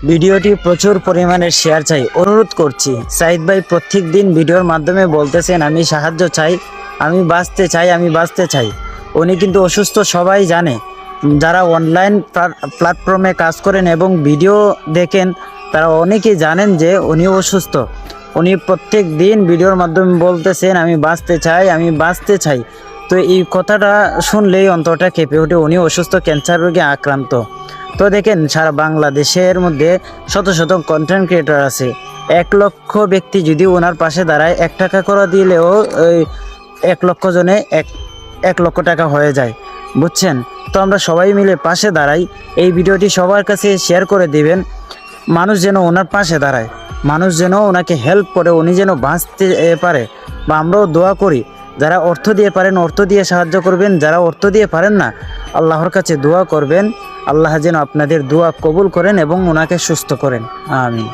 ভিডিওটি প্রচুর পরিমাণে শেয়ার চাই, অনুরোধ করছি। সাইদ ভাই প্রত্যেক দিন ভিডিওর মাধ্যমে বলতেছেন আমি সাহায্য চাই, আমি বাঁচতে চাই, আমি বাঁচতে চাই। উনি কিন্তু অসুস্থ, সবাই জানে। যারা অনলাইন প্ল্যাটফর্মে কাজ করেন এবং ভিডিও দেখেন তারা অনেকেই জানেন যে উনি অসুস্থ। উনি প্রত্যেক দিন ভিডিওর মাধ্যমে বলতেছেন আমি বাঁচতে চাই, আমি বাঁচতে চাই। তো এই কথাটা শুনলেই অন্তরটা কেঁপে ওঠে। উনি অসুস্থ, ক্যান্সার রোগে আক্রান্ত। তো দেখেন সারা বাংলাদেশের মধ্যে শত শত কন্টেন্ট ক্রিয়েটর আছে। 1 লক্ষ ব্যক্তি যদি ওনার পাশে দাঁড়ায়, 1 টাকা করে দিলেও ওই 1 লক্ষ জনে 1 লক্ষ টাকা হয়ে যায়, বুঝছেন? তো আমরা সবাই মিলে পাশে দাঁড়াই। এই ভিডিওটি সবার কাছে শেয়ার করে দিবেন, মানুষ যেন ওনার পাশে দাঁড়ায়, মানুষ যেন ওনাকে হেল্প করে, উনি যেন বাঁচতে পারে। বা আমরাও দোয়া করি, যারা অর্থ দিয়ে পারেন অর্থ দিয়ে সাহায্য করবেন, যারা অর্থ দিয়ে পারেন না আল্লাহর কাছে দোয়া করবেন, আল্লাহ যেন আপনাদের দোয়া কবুল করেন এবং ওনাকে সুস্থ করেন। আমিন।